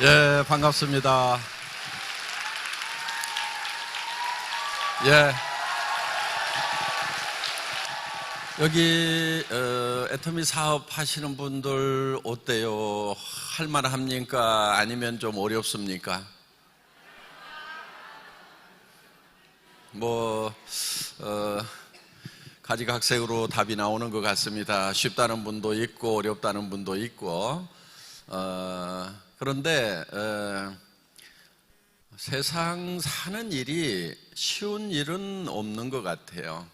예, 반갑습니다. 예. 여기 애터미 사업 하시는 분들 어때요? 할만합니까? 아니면 좀 어렵습니까? 가지각색으로 답이 나오는 것 같습니다. 쉽다는 분도 있고 어렵다는 분도 있고 그런데 세상 사는 일이 쉬운 일은 없는 것 같아요.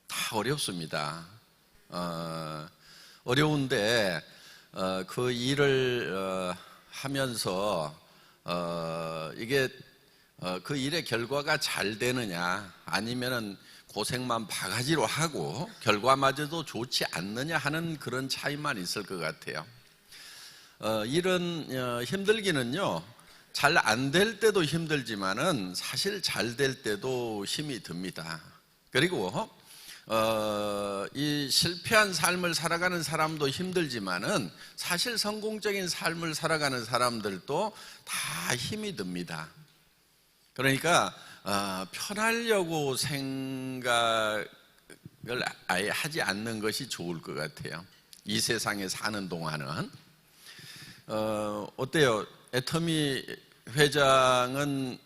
다 어렵습니다. 어려운데 그 일을 하면서 이게 그 일의 결과가 잘 되느냐 아니면은 고생만 바가지로 하고 결과마저도 좋지 않느냐 하는 그런 차이만 있을 것 같아요. 일은 힘들기는요, 잘 안 될 때도 힘들지만은 사실 잘 될 때도 힘이 듭니다. 그리고 이 실패한 삶을 살아가는 사람도 힘들지만은 사실 성공적인 삶을 살아가는 사람들도 다 힘이 듭니다. 그러니까 편하려고 생각을 아예 하지 않는 것이 좋을 것 같아요. 이 세상에 사는 동안은. 어때요? 애터미 회장은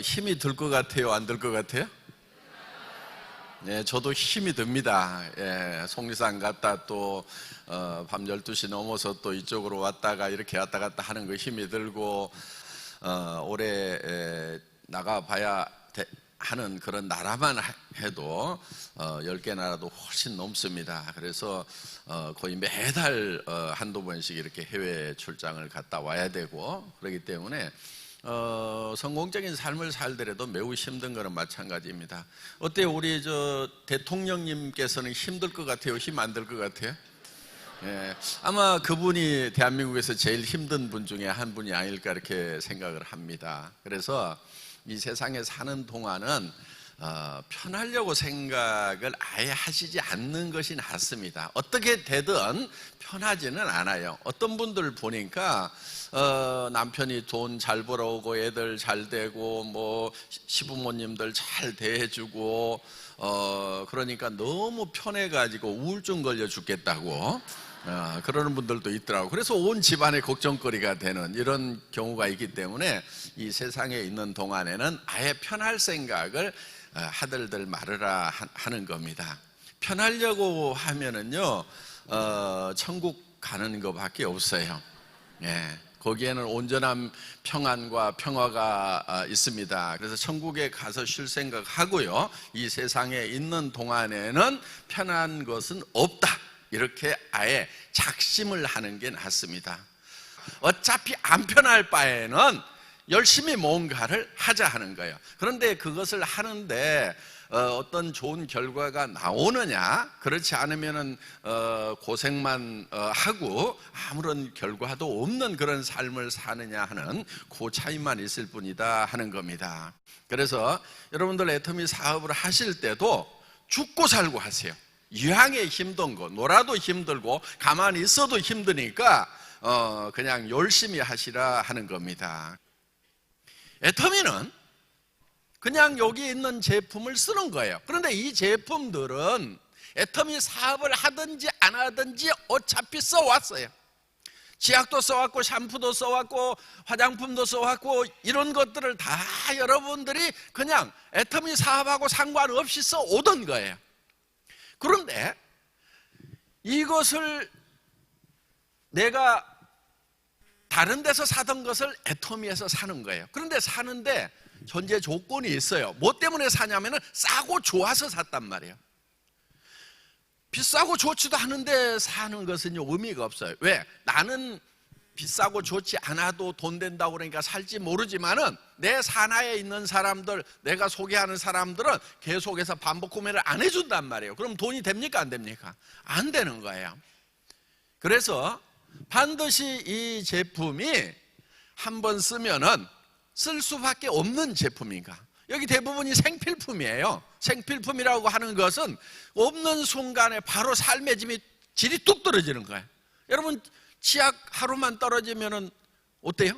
힘이 들 것 같아요? 안 들 것 같아요? 네, 저도 힘이 듭니다. 예, 속리산 갔다 또 밤 12시 넘어서 또 이쪽으로 왔다가 이렇게 왔다 갔다 하는 거 힘이 들고 올해 나가봐야 하는 그런 나라만 해도 10개 나라도 훨씬 넘습니다. 그래서 거의 매달 한두 번씩 이렇게 해외 출장을 갔다 와야 되고 그렇기 때문에 성공적인 삶을 살더라도 매우 힘든 거는 마찬가지입니다. 어때요? 우리 대통령님께서는 힘들 것 같아요? 힘 안 들 것 같아요? 예, 아마 그분이 대한민국에서 제일 힘든 분 중에 한 분이 아닐까 이렇게 생각을 합니다. 그래서 이 세상에 사는 동안은 편하려고 생각을 아예 하시지 않는 것이 낫습니다. 어떻게 되든 편하지는 않아요. 어떤 분들 보니까 남편이 돈 잘 벌어오고 애들 잘 되고 뭐 시부모님들 잘 대해주고 그러니까 너무 편해가지고 우울증 걸려 죽겠다고 그러는 분들도 있더라고요. 그래서 온 집안의 걱정거리가 되는 이런 경우가 있기 때문에 이 세상에 있는 동안에는 아예 편할 생각을 하들들 말으라 하는 겁니다. 편하려고 하면은요 천국 가는 것밖에 없어요. 예, 거기에는 온전한 평안과 평화가 있습니다. 그래서 천국에 가서 쉴 생각하고요, 이 세상에 있는 동안에는 편한 것은 없다, 이렇게 아예 작심을 하는 게 낫습니다. 어차피 안 편할 바에는 열심히 뭔가를 하자 하는 거예요. 그런데 그것을 하는데 어떤 좋은 결과가 나오느냐, 그렇지 않으면은 고생만 하고 아무런 결과도 없는 그런 삶을 사느냐 하는 그 차이만 있을 뿐이다 하는 겁니다. 그래서 여러분들 애터미 사업을 하실 때도 죽고 살고 하세요. 유향에 힘든 거, 놀아도 힘들고 가만히 있어도 힘드니까 그냥 열심히 하시라 하는 겁니다. 애터미는 그냥 여기 있는 제품을 쓰는 거예요. 그런데 이 제품들은 애터미 사업을 하든지 안 하든지 어차피 써왔어요. 치약도 써왔고 샴푸도 써왔고 화장품도 써왔고 이런 것들을 다 여러분들이 그냥 애터미 사업하고 상관없이 써오던 거예요. 그런데 이것을 내가 다른 데서 사던 것을 애터미에서 사는 거예요. 그런데 사는데 현재 조건이 있어요. 뭐 때문에 사냐면은 싸고 좋아서 샀단 말이에요. 비싸고 좋지도 않은데 사는 것은요 의미가 없어요. 왜? 나는 비싸고 좋지 않아도 돈 된다고 그러니까 살지 모르지만은 내 산하에 있는 사람들, 내가 소개하는 사람들은 계속해서 반복 구매를 안 해준단 말이에요. 그럼 돈이 됩니까? 안 됩니까? 안 되는 거예요. 그래서 반드시 이 제품이 한번 쓰면은 쓸 수밖에 없는 제품인가? 여기 대부분이 생필품이에요. 생필품이라고 하는 것은 없는 순간에 바로 삶의 질이 뚝 떨어지는 거예요. 여러분 치약 하루만 떨어지면은 어때요?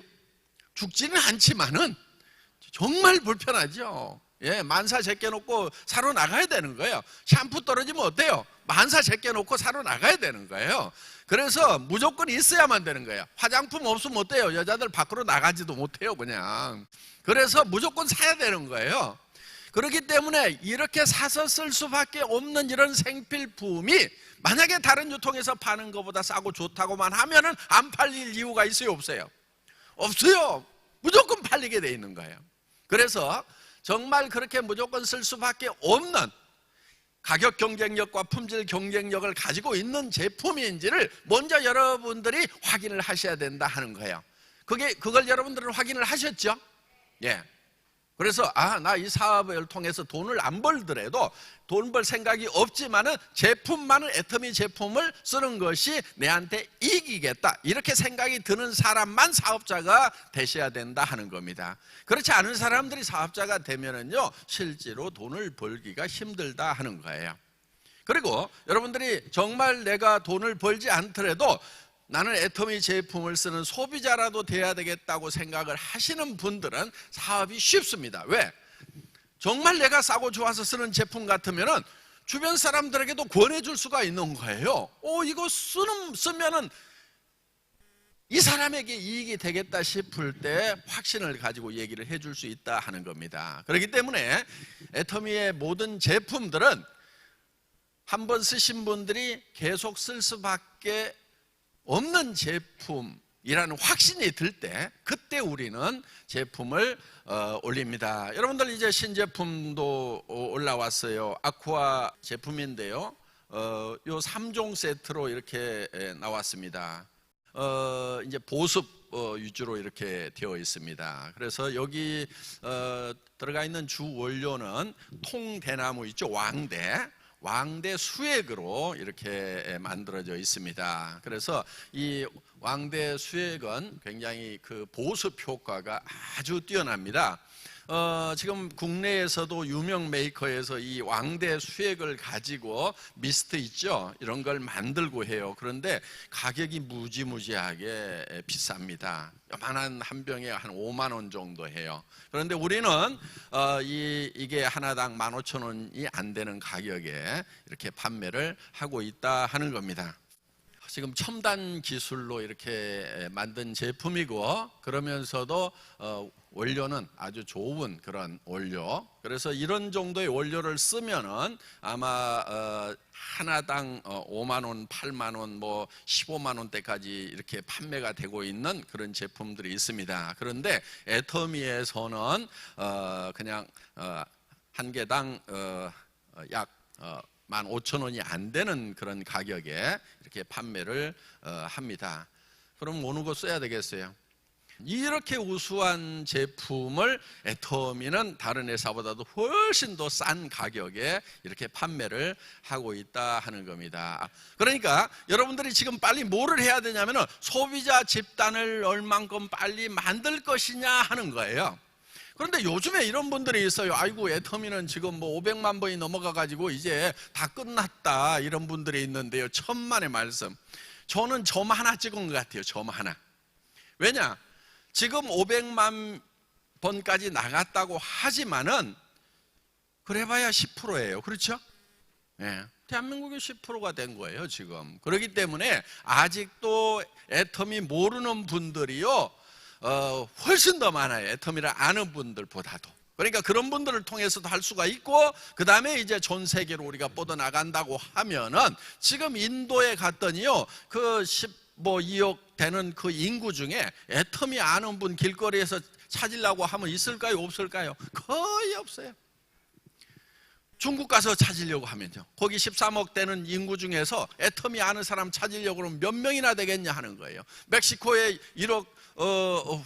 죽지는 않지만은 정말 불편하죠. 예, 만사 제껴놓고 사러 나가야 되는 거예요. 샴푸 떨어지면 어때요? 만사 제껴놓고 사러 나가야 되는 거예요. 그래서 무조건 있어야만 되는 거예요. 화장품 없으면 어때요? 여자들 밖으로 나가지도 못해요, 그냥. 그래서 무조건 사야 되는 거예요. 그렇기 때문에 이렇게 사서 쓸 수밖에 없는 이런 생필품이 만약에 다른 유통에서 파는 것보다 싸고 좋다고만 하면은 안 팔릴 이유가 있어요, 없어요? 없어요. 무조건 팔리게 돼 있는 거예요. 그래서 정말 그렇게 무조건 쓸 수밖에 없는 가격 경쟁력과 품질 경쟁력을 가지고 있는 제품인지를 먼저 여러분들이 확인을 하셔야 된다 하는 거예요. 그걸 여러분들은 확인을 하셨죠? 예. 그래서 나 이 사업을 통해서 돈을 안 벌더라도 돈 벌 생각이 없지만은 제품만은 애터미 제품을 쓰는 것이 내한테 이기겠다, 이렇게 생각이 드는 사람만 사업자가 되셔야 된다 하는 겁니다. 그렇지 않은 사람들이 사업자가 되면은요, 실제로 돈을 벌기가 힘들다 하는 거예요. 그리고 여러분들이 정말 내가 돈을 벌지 않더라도 나는 애터미 제품을 쓰는 소비자라도 돼야 되겠다고 생각을 하시는 분들은 사업이 쉽습니다. 왜? 정말 내가 싸고 좋아서 쓰는 제품 같으면은 주변 사람들에게도 권해줄 수가 있는 거예요. 이거 쓰면은 이 사람에게 이익이 되겠다 싶을 때 확신을 가지고 얘기를 해줄 수 있다 하는 겁니다. 그렇기 때문에 애터미의 모든 제품들은 한번 쓰신 분들이 계속 쓸 수밖에 없는 제품이라는 확신이 들 때, 그때 우리는 제품을 올립니다. 여러분들 이제 신제품도 올라왔어요. 아쿠아 제품인데요, 요 3종 세트로 이렇게 나왔습니다. 이제 보습 위주로 이렇게 되어 있습니다. 그래서 여기 들어가 있는 주 원료는 통대나무 있죠, 왕대 수액으로 이렇게 만들어져 있습니다. 그래서 이 왕대 수액은 굉장히 그 보습 효과가 아주 뛰어납니다. 지금 국내에서도 유명 메이커에서 이 왕대 수액을 가지고 미스트 있죠, 이런 걸 만들고 해요. 그런데 가격이 무지무지하게 비쌉니다. 요만한 한 병에 한 5만 원 정도 해요. 그런데 우리는 이게 하나당 15,000원이 안 되는 가격에 이렇게 판매를 하고 있다 하는 겁니다. 지금 첨단 기술로 이렇게 만든 제품이고, 그러면서도 원료는 아주 좋은 그런 원료. 그래서 이런 정도의 원료를 쓰면은 아마 하나당 5만 원, 8만 원, 뭐 15만 원대까지 이렇게 판매가 되고 있는 그런 제품들이 있습니다. 그런데 애터미에서는 그냥 한 개당 약 15,000원이 안 되는 그런 가격에 이렇게 판매를 합니다. 그럼 어느 거 써야 되겠어요? 이렇게 우수한 제품을 애터미는 다른 회사보다도 훨씬 더 싼 가격에 이렇게 판매를 하고 있다 하는 겁니다. 그러니까 여러분들이 지금 빨리 뭐를 해야 되냐면은 소비자 집단을 얼만큼 빨리 만들 것이냐 하는 거예요. 그런데 요즘에 이런 분들이 있어요. 아이고, 애터미는 지금 뭐 500만 번이 넘어가 가지고 이제 다 끝났다, 이런 분들이 있는데요, 천만의 말씀. 저는 점 하나 찍은 것 같아요. 점 하나. 왜냐? 지금 500만 번까지 나갔다고 하지만은 그래봐야 10%예요. 그렇죠? 예. 대한민국이 10%가 된 거예요, 지금. 그렇기 때문에 아직도 애터미 모르는 분들이요, 훨씬 더 많아요. 애터미를 아는 분들보다도. 그러니까 그런 분들을 통해서도 할 수가 있고, 그 다음에 이제 전 세계로 우리가 뻗어나간다고 하면은, 지금 인도에 갔더니요, 그 2억 되는 그 인구 중에 애터미 아는 분 길거리에서 찾으려고 하면 있을까요, 없을까요? 거의 없어요. 중국 가서 찾으려고 하면요, 거기 13억 되는 인구 중에서 애터미 아는 사람 찾으려고 그러면 몇 명이나 되겠냐 하는 거예요. 멕시코에 1억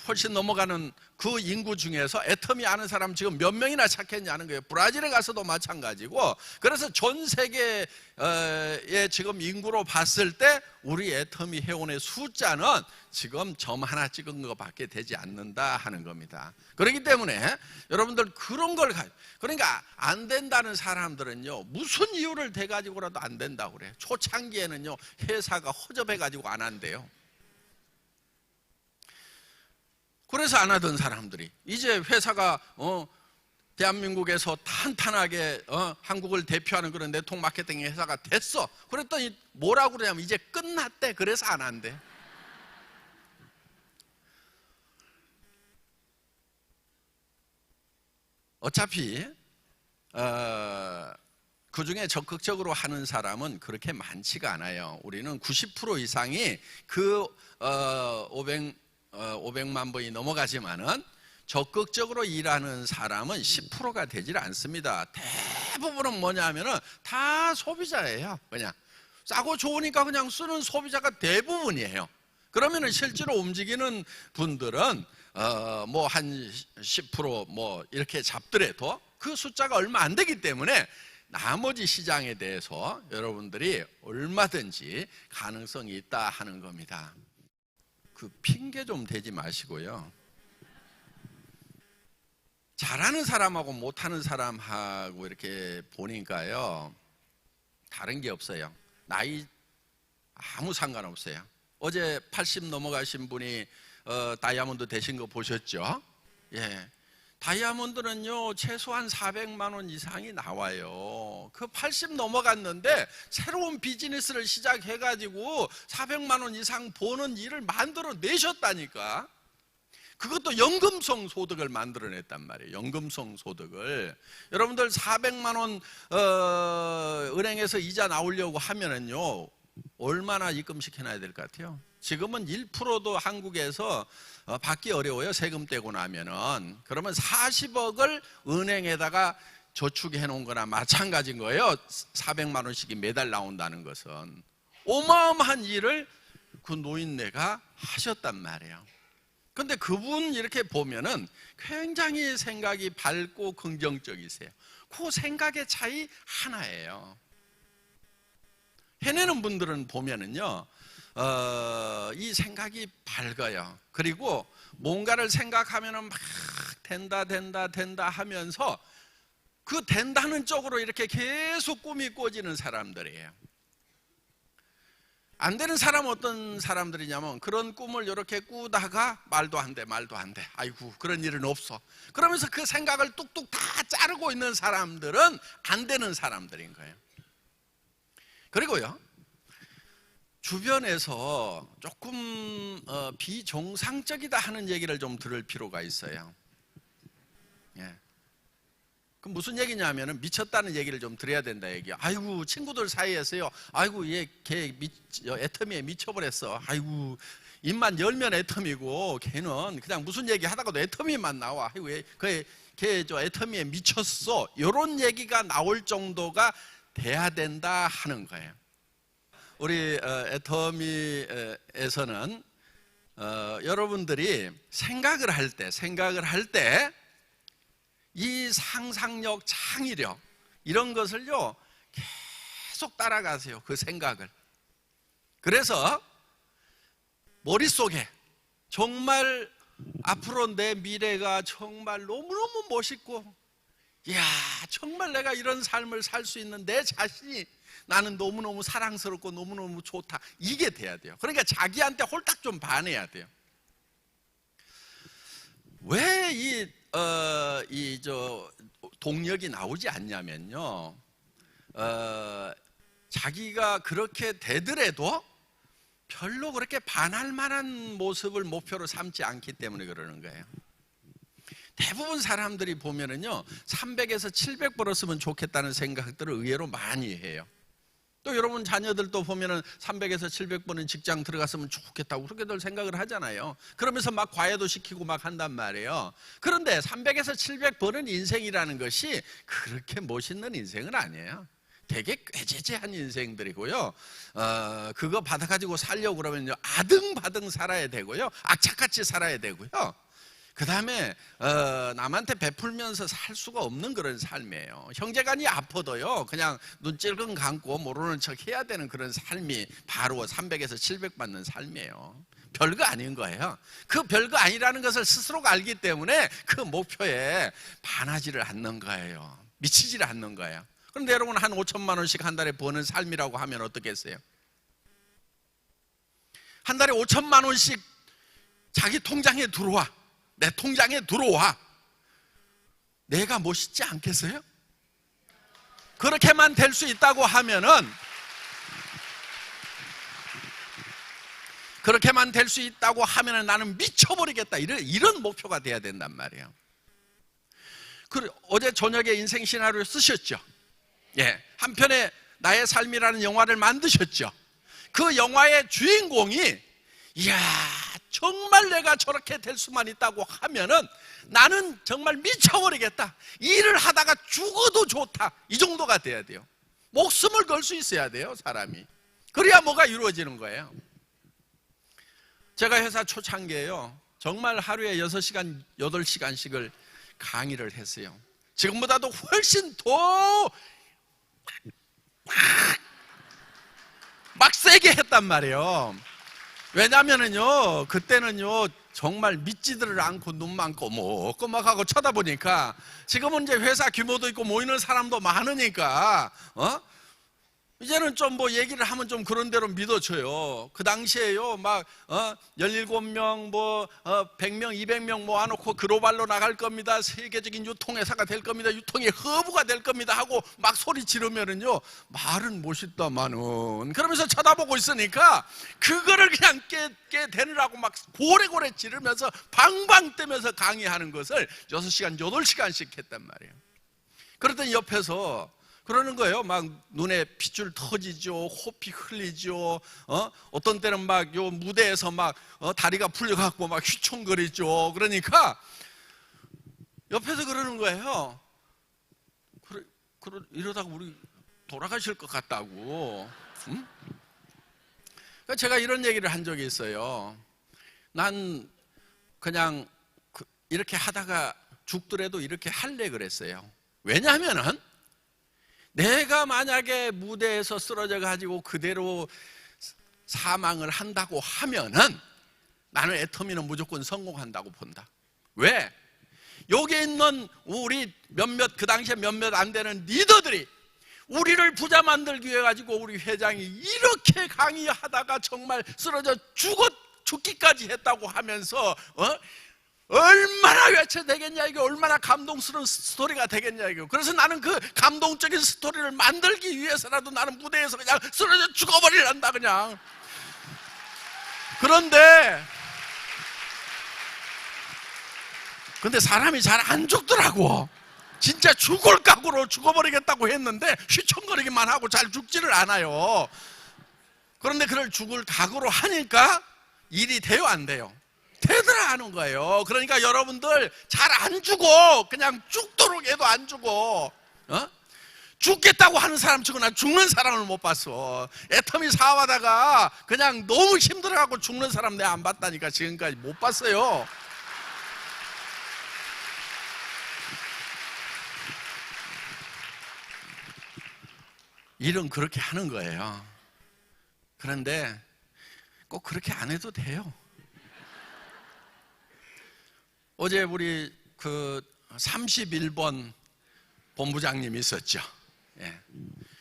훨씬 넘어가는 그 인구 중에서 애터미 아는 사람 지금 몇 명이나 찾겠냐는 거예요. 브라질에 가서도 마찬가지고. 그래서 전 세계의 지금 인구로 봤을 때 우리 애터미 회원의 숫자는 지금 점 하나 찍은 것밖에 되지 않는다 하는 겁니다. 그렇기 때문에 여러분들 그런 걸 그러니까 안 된다는 사람들은요, 무슨 이유를 대가지고라도 안 된다고 그래요. 초창기에는요, 회사가 허접해가지고 안 한대요. 그래서 안 하던 사람들이 이제 회사가 대한민국에서 탄탄하게 한국을 대표하는 그런 네트워크 마케팅 회사가 됐어. 그랬더니 뭐라고 그러냐면 이제 끝났대. 그래서 안 한대. 어차피 그 중에 적극적으로 하는 사람은 그렇게 많지가 않아요. 우리는 90% 이상이 그 500만 번이 넘어가지만은 적극적으로 일하는 사람은 10%가 되질 않습니다. 대부분은 뭐냐면은 다 소비자예요. 그냥 싸고 좋으니까 그냥 쓰는 소비자가 대부분이에요. 그러면은 실제로 움직이는 분들은 뭐 한 10% 뭐 이렇게 잡더라도 그 숫자가 얼마 안 되기 때문에 나머지 시장에 대해서 여러분들이 얼마든지 가능성이 있다 하는 겁니다. 그 핑계 좀 대지 마시고요. 잘하는 사람하고 못하는 사람하고 이렇게 보니까요, 다른 게 없어요. 나이 아무 상관없어요. 어제 80 넘어가신 분이 다이아몬드 되신 거 보셨죠? 예. 다이아몬드는요, 최소한 400만 원 이상이 나와요. 그 80 넘어갔는데 새로운 비즈니스를 시작해가지고 400만 원 이상 버는 일을 만들어 내셨다니까. 그것도 연금성 소득을 만들어냈단 말이에요. 연금성 소득을. 여러분들 400만 원 은행에서 이자 나오려고 하면은요, 얼마나 입금시켜놔야 될 것 같아요? 지금은 1%도 한국에서 받기 어려워요. 세금 떼고 나면은. 그러면 40억을 은행에다가 저축해 놓은 거나 마찬가지인 거예요. 400만 원씩이 매달 나온다는 것은. 어마어마한 일을 그 노인네가 하셨단 말이에요. 근데 그분 이렇게 보면은 굉장히 생각이 밝고 긍정적이세요. 그 생각의 차이 하나예요. 해내는 분들은 보면은요, 이 생각이 밝아요. 그리고 뭔가를 생각하면은 막 된다 하면서 그 된다는 쪽으로 이렇게 계속 꿈이 꿔지는 사람들이에요. 안 되는 사람은 어떤 사람들이냐면 그런 꿈을 이렇게 꾸다가 말도 안 돼. 아이고, 그런 일은 없어. 그러면서 그 생각을 뚝뚝 다 자르고 있는 사람들은 안 되는 사람들인 거예요. 그리고요, 주변에서 조금 비정상적이다 하는 얘기를 좀 들을 필요가 있어요. 예. 그럼 무슨 얘기냐면은 미쳤다는 얘기를 좀 드려야 된다 얘기야. 아이고, 친구들 사이에서요, 아이고, 걔 애터미에 미쳐버렸어. 아이고, 입만 열면 애터미고 걔는 그냥 무슨 얘기 하다가도 애터미만 나와. 아이고, 걔 애터미에 미쳤어. 이런 얘기가 나올 정도가 돼야 된다 하는 거예요. 우리 애터미에서는 여러분들이 생각을 할 때 이 상상력, 창의력 이런 것을요 계속 따라가세요. 그 생각을. 그래서 머릿속에 정말 앞으로 내 미래가 정말 너무너무 멋있고, 이야, 정말 내가 이런 삶을 살 수 있는 내 자신이 나는 너무너무 사랑스럽고 너무너무 좋다, 이게 돼야 돼요. 그러니까 자기한테 홀딱 좀 반해야 돼요. 왜 동력이 나오지 않냐면요, 자기가 그렇게 되더라도 별로 그렇게 반할 만한 모습을 목표로 삼지 않기 때문에 그러는 거예요. 대부분 사람들이 보면은요, 300에서 700 벌었으면 좋겠다는 생각들을 의외로 많이 해요. 또 여러분 자녀들도 보면은 300에서 700 버는 직장 들어갔으면 좋겠다고 그렇게들 생각을 하잖아요. 그러면서 막 과외도 시키고 막 한단 말이에요. 그런데 300에서 700 버는 인생이라는 것이 그렇게 멋있는 인생은 아니에요. 되게 꾀죄죄한 인생들이고요. 그거 받아가지고 살려고 그러면요, 아등바등 살아야 되고요, 악착같이 살아야 되고요. 그 다음에 남한테 베풀면서 살 수가 없는 그런 삶이에요. 형제간이 아파도요, 그냥 눈 찔끔 감고 모르는 척 해야 되는 그런 삶이 바로 300에서 700 받는 삶이에요. 별거 아닌 거예요. 그 별거 아니라는 것을 스스로가 알기 때문에 그 목표에 반하지를 않는 거예요. 미치지를 않는 거예요. 그런데 여러분, 한 5천만 원씩 한 달에 버는 삶이라고 하면 어떻겠어요? 한 달에 5천만 원씩 자기 통장에 들어와. 내 통장에 들어와. 내가 멋있지 않겠어요? 그렇게만 될 수 있다고 하면은, 그렇게만 될 수 있다고 하면은 나는 미쳐버리겠다, 이런 목표가 돼야 된단 말이에요. 어제 저녁에 인생 시나리오 쓰셨죠? 예, 한편의 나의 삶이라는 영화를 만드셨죠? 그 영화의 주인공이 이야, 정말 내가 저렇게 될 수만 있다고 하면은 나는 정말 미쳐버리겠다, 일을 하다가 죽어도 좋다, 이 정도가 돼야 돼요. 목숨을 걸 수 있어야 돼요, 사람이. 그래야 뭐가 이루어지는 거예요. 제가 회사 초창기에요, 정말 하루에 6시간, 8시간씩을 강의를 했어요. 지금보다도 훨씬 더 막 세게 했단 말이에요. 왜냐면은요, 그때는요, 정말 믿지들을 않고 눈만 꼬먹꼬먹하고 쳐다보니까, 지금은 이제 회사 규모도 있고 모이는 사람도 많으니까, 이제는 좀 뭐 얘기를 하면 좀 그런 대로 믿어줘요. 그 당시에요, 막, 17명, 100명, 200명 모아놓고 글로벌로 나갈 겁니다. 세계적인 유통회사가 될 겁니다. 유통의 허브가 될 겁니다. 하고 막 소리 지르면은요, 말은 멋있다마는. 그러면서 쳐다보고 있으니까, 그거를 그냥 깨 되느라고 막 고래고래 지르면서 방방 뜨면서 강의하는 것을 6시간, 8시간씩 했단 말이에요. 그랬더니 옆에서 그러는 거예요. 막 눈에 핏줄 터지죠, 호피 흘리죠, 어떤 때는 막 요 무대에서 막 다리가 풀려갖고 막 휘청거리죠. 그러니까 옆에서 그러는 거예요. 이러다가 우리 돌아가실 것 같다고. 응? 그러니까 제가 이런 얘기를 한 적이 있어요. 난 그냥 이렇게 하다가 죽더라도 이렇게 할래 그랬어요. 왜냐하면은 내가 만약에 무대에서 쓰러져 가지고 그대로 사망을 한다고 하면은 나는 애터미는 무조건 성공한다고 본다. 왜? 여기 있는 우리 그 당시에 몇몇 안 되는 리더들이 우리를 부자 만들기 위해 가지고 우리 회장이 이렇게 강의하다가 정말 쓰러져 죽기까지 했다고 하면서 얼마나 외쳐되겠냐, 이게 얼마나 감동스러운 스토리가 되겠냐, 이거. 그래서 나는 그 감동적인 스토리를 만들기 위해서라도 나는 무대에서 그냥 쓰러져 죽어버리란다, 그냥. 근데 사람이 잘 안 죽더라고. 진짜 죽을 각오로 죽어버리겠다고 했는데 휘청거리기만 하고 잘 죽지를 않아요. 그런데 그걸 죽을 각오로 하니까 일이 돼요, 안 돼요? 되더라 하는 거예요. 그러니까 여러분들 잘 안 죽어. 그냥 죽도록 해도 안 죽어. 죽겠다고 하는 사람 치고 난 죽는 사람을 못 봤어. 애터미 사업하다가 그냥 너무 힘들어갖고 죽는 사람 내가 안 봤다니까. 지금까지 못 봤어요. 일은 그렇게 하는 거예요. 그런데 꼭 그렇게 안 해도 돼요. 어제 우리 그 31번 본부장님이 있었죠. 예.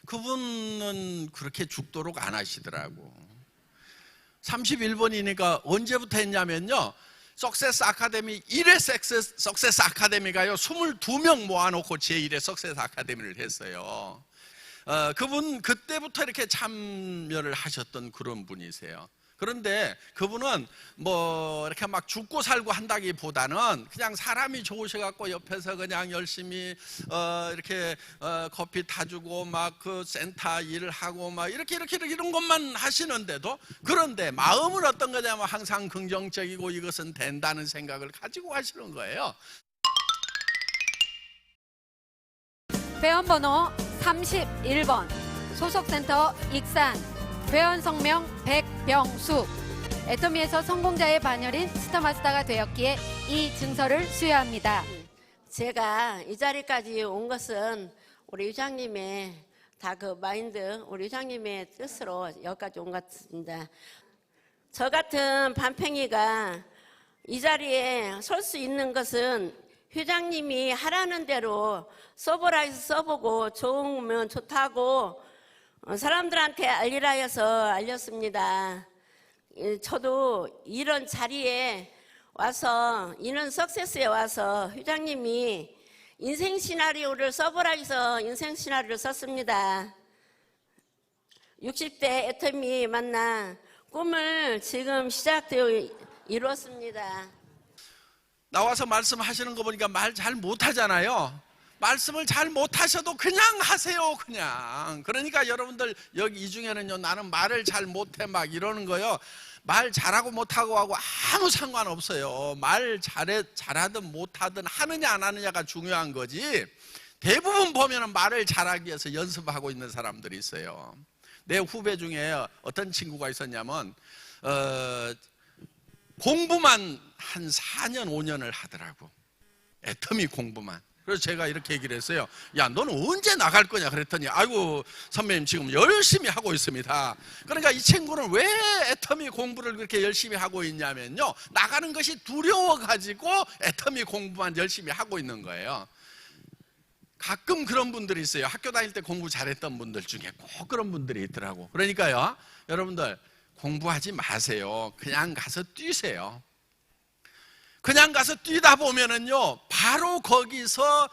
그분은 그렇게 죽도록 안 하시더라고. 31번이니까 언제부터 했냐면요, 석세스 아카데미 1회 석세스 아카데미가요 22명 모아놓고 제1회 석세스 아카데미를 했어요. 그분 그때부터 이렇게 참여를 하셨던 그런 분이세요. 그런데 그분은 뭐 이렇게 막 죽고 살고 한다기보다는 그냥 사람이 좋으셔갖고 옆에서 그냥 열심히 이렇게 커피 타주고 막 그 센터 일을 하고 막 이렇게 이런 것만 하시는데도, 그런데 마음은 어떤 거냐면 항상 긍정적이고 이것은 된다는 생각을 가지고 하시는 거예요. 회원번호 31번 소속센터 익산 회원 성명 백병숙. 애터미에서 성공자의 반열인 스타마스터가 되었기에 이 증서를 수여합니다. 제가 이 자리까지 온 것은 우리 회장님의 다 그 마인드, 우리 회장님의 뜻으로 여기까지 온 것 같습니다. 저 같은 반팽이가 이 자리에 설 수 있는 것은 회장님이 하라는 대로 써보라 해서 써보고 좋으면 좋다고 사람들한테 알리라 해서 알렸습니다. 저도 이런 자리에 와서 인원 석세스에 와서 회장님이 인생 시나리오를 써보라 해서 인생 시나리오를 썼습니다. 60대 애터미 만나 꿈을 지금 시작되어 이루었습니다. 나와서 말씀하시는 거 보니까 말 잘 못하잖아요. 말씀을 잘 못하셔도 그냥 하세요. 그냥. 그러니까 여러분들 여기 이 중에는요, 나는 말을 잘 못해 막 이러는 거요, 말 잘하고 못하고 하고 아무 상관없어요. 말 잘하든 못하든 하느냐 안 하느냐가 중요한 거지, 대부분 보면은 말을 잘하기 위해서 연습하고 있는 사람들이 있어요. 내 후배 중에 어떤 친구가 있었냐면 공부만 한 4년 5년을 하더라고. 애터미 공부만. 그래서 제가 이렇게 얘기를 했어요. 야, 너는 언제 나갈 거냐 그랬더니, 아이고 선배님 지금 열심히 하고 있습니다. 그러니까 이 친구는 왜 애터미 공부를 그렇게 열심히 하고 있냐면요, 나가는 것이 두려워가지고 애터미 공부만 열심히 하고 있는 거예요. 가끔 그런 분들이 있어요. 학교 다닐 때 공부 잘했던 분들 중에 꼭 그런 분들이 있더라고. 그러니까요, 여러분들 공부하지 마세요. 그냥 가서 뛰세요. 그냥 가서 뛰다 보면은요, 바로 거기서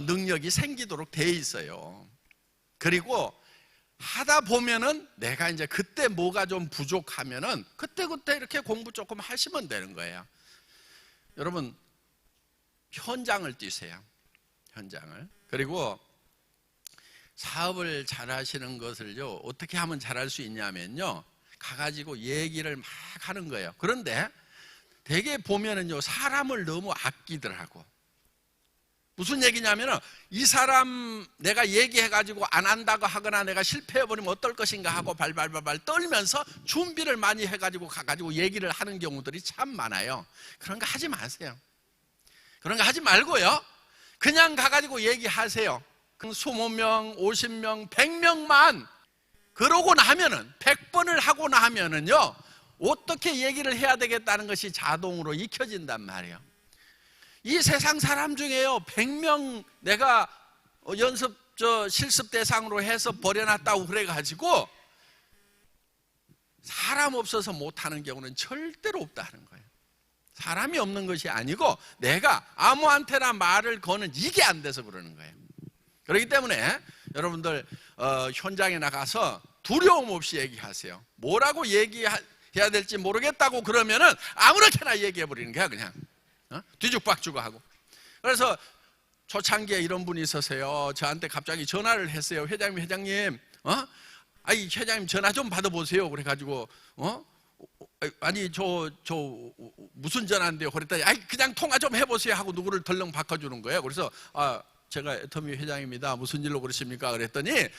능력이 생기도록 돼 있어요. 그리고 하다 보면은 내가 이제 그때 뭐가 좀 부족하면은 그때 이렇게 공부 조금 하시면 되는 거예요. 여러분, 현장을 뛰세요. 현장을. 그리고 사업을 잘 하시는 것을요, 어떻게 하면 잘할 수 있냐면요, 가가지고 얘기를 막 하는 거예요. 그런데 되게 보면은요, 사람을 너무 아끼더라고. 무슨 얘기냐면은, 이 사람 내가 얘기해가지고 안 한다고 하거나 내가 실패해버리면 어떨 것인가 하고 발발발발 떨면서 준비를 많이 해가지고 가가지고 얘기를 하는 경우들이 참 많아요. 그런 거 하지 마세요. 그런 거 하지 말고요, 그냥 가가지고 얘기하세요. 20명, 50명, 100명만 그러고 나면은, 100번을 하고 나면은요, 어떻게 얘기를 해야 되겠다는 것이 자동으로 익혀진단 말이에요. 이 세상 사람 중에요, 100명 내가 실습 대상으로 해서 버려놨다고 그래가지고 사람 없어서 못하는 경우는 절대로 없다는 거예요. 사람이 없는 것이 아니고 내가 아무한테나 말을 거는 이게 안 돼서 그러는 거예요. 그렇기 때문에 여러분들 현장에 나가서 두려움 없이 얘기하세요. 뭐라고 얘기해야 될지 모르겠다고 그러면은 아무렇게나 얘기해 버리는 거야. 그냥 뒤죽박죽 하고. 그래서 초창기에 이런 분이 있었어요. 저한테 갑자기 전화를 했어요. 회장님 아니 회장님 전화 좀 받아보세요. 그래가지고 아니 저 무슨 전화인데요? 그랬더니 아니 그냥 통화 좀 해보세요 하고 누구를 덜렁 바꿔주는 거예요. 그래서 제가 애터미 회장입니다. 무슨 일로 그러십니까? 그랬더니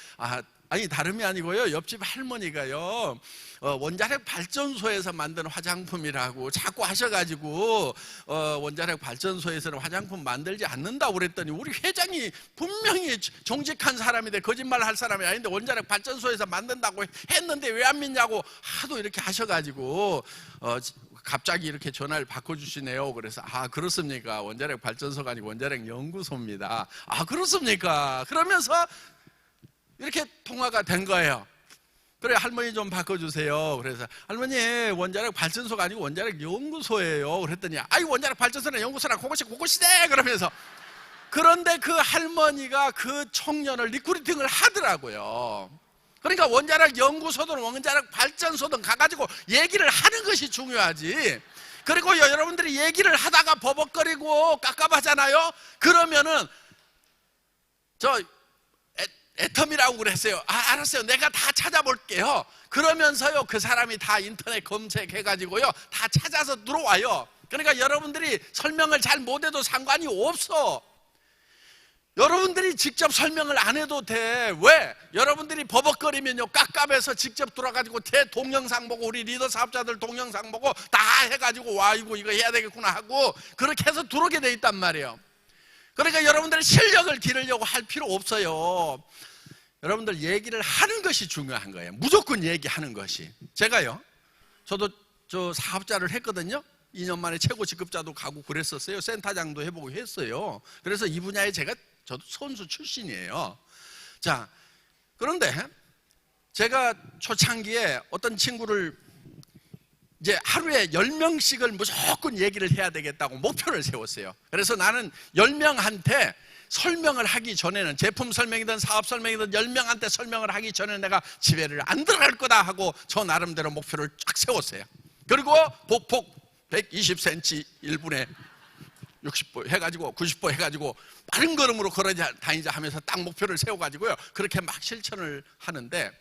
아니 다름이 아니고요, 옆집 할머니가요 원자력 발전소에서 만든 화장품이라고 자꾸 하셔가지고 원자력 발전소에서는 화장품 만들지 않는다고 그랬더니, 우리 회장이 분명히 정직한 사람인데 거짓말 할 사람이 아닌데 원자력 발전소에서 만든다고 했는데 왜 안 믿냐고 하도 이렇게 하셔가지고 갑자기 이렇게 전화를 바꿔주시네요. 그래서 그렇습니까? 원자력 발전소가 아니고 원자력 연구소입니다. 그렇습니까? 그러면서 이렇게 통화가 된 거예요. 그래, 할머니 좀 바꿔주세요. 그래서 할머니 원자력 발전소가 아니고 원자력 연구소예요. 그랬더니 원자력 발전소나 연구소나 그것이네 그러면서, 그런데 그 할머니가 그 청년을 리크루팅을 하더라고요. 그러니까 원자력 연구소든 원자력 발전소든 가가지고 얘기를 하는 것이 중요하지. 그리고 여러분들이 얘기를 하다가 버벅거리고 깝깝하잖아요. 그러면은 애터미라고 그랬어요. 알았어요. 내가 다 찾아볼게요. 그러면서요, 그 사람이 다 인터넷 검색해가지고요, 다 찾아서 들어와요. 그러니까 여러분들이 설명을 잘 못해도 상관이 없어. 여러분들이 직접 설명을 안 해도 돼. 왜? 여러분들이 버벅거리면요, 깝깝해서 직접 들어가지고 동영상 보고, 우리 리더 사업자들 동영상 보고 다 해가지고 이거 해야 되겠구나 하고 그렇게 해서 들어오게 돼 있단 말이에요. 그러니까 여러분들의 실력을 기르려고 할 필요 없어요. 여러분들 얘기를 하는 것이 중요한 거예요. 무조건 얘기하는 것이. 저도 사업자를 했거든요. 2년 만에 최고 직급자도 가고 그랬었어요. 센터장도 해보고 했어요. 그래서 이 분야에 저도 선수 출신이에요. 자, 그런데 제가 초창기에 어떤 친구를 이제 하루에 10명씩을 무조건 얘기를 해야 되겠다고 목표를 세웠어요. 그래서 나는 10명한테 설명을 하기 전에는, 제품 설명이든 사업 설명이든 10명한테 설명을 하기 전에 내가 집에를 안 들어갈 거다 하고 저 나름대로 목표를 쫙 세웠어요. 그리고 복폭 120cm 1분에 60보 해가지고 90보 해가지고 빠른 걸음으로 걸어 다니자 하면서 딱 목표를 세워가지고요, 그렇게 막 실천을 하는데,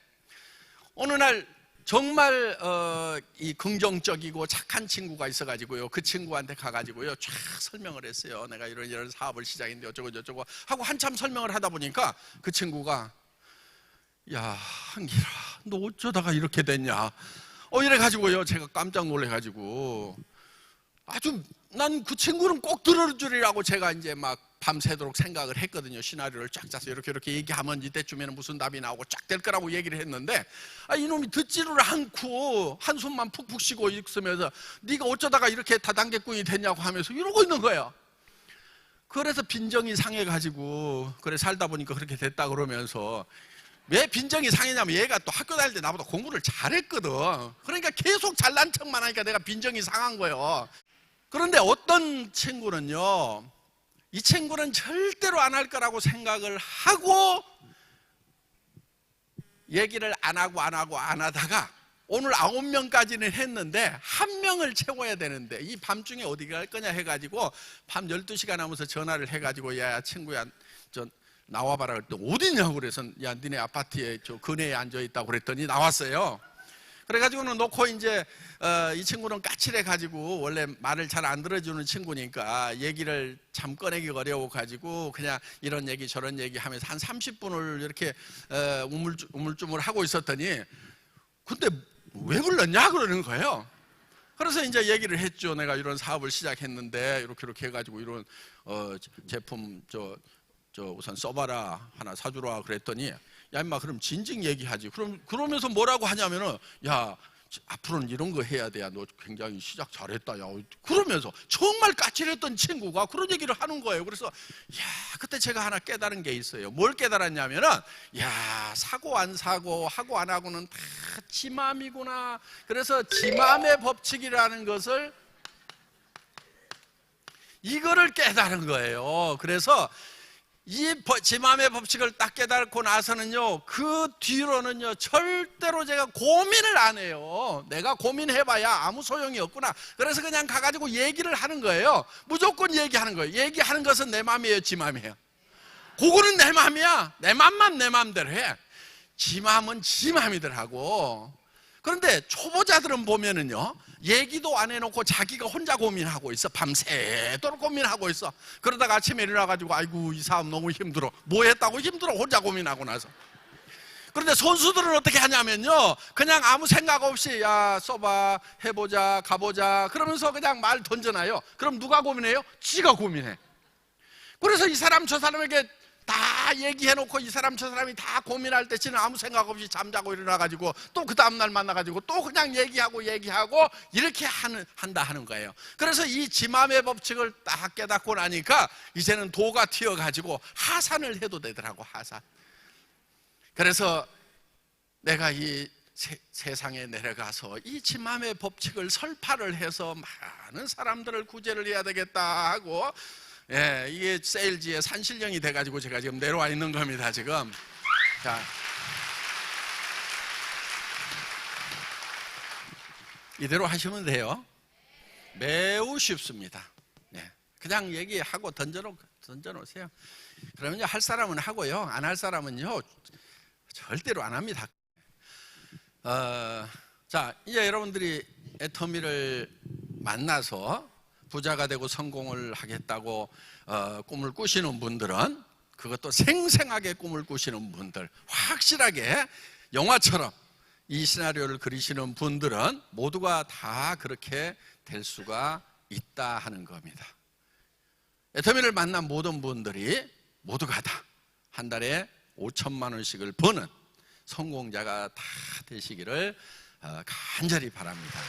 어느 날 정말 이 긍정적이고 착한 친구가 있어가지고요, 그 친구한테 가가지고요 쫙 설명을 했어요. 내가 이런 사업을 시작했는데 어쩌고 저쩌고 하고 한참 설명을 하다 보니까 그 친구가, 야 한길아, 너 어쩌다가 이렇게 됐냐, 이래가지고요 제가 깜짝 놀래가지고, 아주 난 그 친구는 꼭 들을 줄이라고 제가 이제 막 밤새도록 생각을 했거든요. 시나리오를 쫙 짜서 이렇게 얘기하면 이때쯤에는 무슨 답이 나오고 쫙 될 거라고 얘기를 했는데, 이놈이 듣지를 않고 한숨만 푹푹 쉬고 있으면서 네가 어쩌다가 이렇게 다단계꾼이 됐냐고 하면서 이러고 있는 거예요. 그래서 빈정이 상해가지고, 그래 살다 보니까 그렇게 됐다 그러면서, 왜 빈정이 상했냐면 얘가 또 학교 다닐 때 나보다 공부를 잘했거든. 그러니까 계속 잘난 척만 하니까 내가 빈정이 상한 거예요. 그런데 어떤 친구는요, 이 친구는 절대로 안 할 거라고 생각을 하고 얘기를 안 하다가 오늘 9명까지는 했는데 1명을 채워야 되는데, 이 밤중에 어디 갈 거냐 해가지고 밤 12시가 넘어서 전화를 해가지고, 야 친구야 저 나와봐라 그랬더니 어디냐고 그래서, 야 니네 아파트에 저 근해에 앉아있다고 그랬더니 나왔어요. 그래가지고는 놓고 이제 이 친구는 까칠해가지고 원래 말을 잘 안 들어주는 친구니까 얘기를 참 꺼내기 어려워가지고 그냥 이런 얘기 저런 얘기 하면서 한 30분을 이렇게 우물쭈물 하고 있었더니, 근데 왜 불렀냐 그러는 거예요. 그래서 이제 얘기를 했죠. 내가 이런 사업을 시작했는데 이렇게 해가지고 이런 제품 저 우선 써봐라, 하나 사주라 그랬더니, 야 임마 그럼 진즉 얘기하지. 그러면서 뭐라고 하냐면은, 야 앞으로는 이런 거 해야 돼. 너 굉장히 시작 잘했다. 야 그러면서 정말 까칠했던 친구가 그런 얘기를 하는 거예요. 그래서 야 그때 제가 하나 깨달은 게 있어요. 뭘 깨달았냐면은, 야 사고 안 사고 하고 안 하고는 다 지 맘이구나. 그래서 지 맘의 법칙이라는 것을, 이거를 깨달은 거예요. 그래서 이 제 마음의 법칙을 딱 깨닫고 나서는요, 그 뒤로는요 절대로 제가 고민을 안 해요. 내가 고민해봐야 아무 소용이 없구나. 그래서 그냥 가가지고 얘기를 하는 거예요. 무조건 얘기하는 거예요. 얘기하는 것은 내 마음이에요, 지 마음이에요? 그거는 내 마음이야. 내 마음만 내 마음대로 해. 지 마음은 지 마음이더라고. 그런데 초보자들은 보면은요, 얘기도 안 해놓고 자기가 혼자 고민하고 있어. 밤새도록 고민하고 있어. 그러다가 아침에 일어나가지고, 아이고 이 사업 너무 힘들어. 뭐 했다고 힘들어, 혼자 고민하고 나서. 그런데 선수들은 어떻게 하냐면요, 그냥 아무 생각 없이, 야 써봐, 해보자, 가보자 그러면서 그냥 말 던져놔요. 그럼 누가 고민해요? 지가 고민해. 그래서 이 사람 저 사람에게 다 얘기해놓고 이 사람 저 사람이 다 고민할 때 지는 아무 생각 없이 잠자고 일어나가지고 또 그 다음날 만나가지고 또 그냥 얘기하고 이렇게 한다 하는 거예요. 그래서 이 지 맘의 법칙을 딱 깨닫고 나니까 이제는 도가 튀어가지고 하산을 해도 되더라고, 하산. 그래서 내가 이 세상에 내려가서 이 지 맘의 법칙을 설파를 해서 많은 사람들을 구제를 해야 되겠다 하고, 예, 이게 세일즈의 산신령이 돼가지고 제가 지금 내려와 있는 겁니다, 지금. 자, 이대로 하시면 돼요. 매우 쉽습니다. 예, 그냥 얘기하고 던져놓으세요. 그러면 할 사람은 하고요, 안 할 사람은요, 절대로 안 합니다. 자, 이제 여러분들이 애터미를 만나서 부자가 되고 성공을 하겠다고 꿈을 꾸시는 분들은, 그것도 생생하게 꿈을 꾸시는 분들, 확실하게 영화처럼 이 시나리오를 그리시는 분들은 모두가 다 그렇게 될 수가 있다 하는 겁니다. 애터미를 만난 모든 분들이 모두가 다 한 달에 5천만 원씩을 버는 성공자가 다 되시기를 간절히 바랍니다.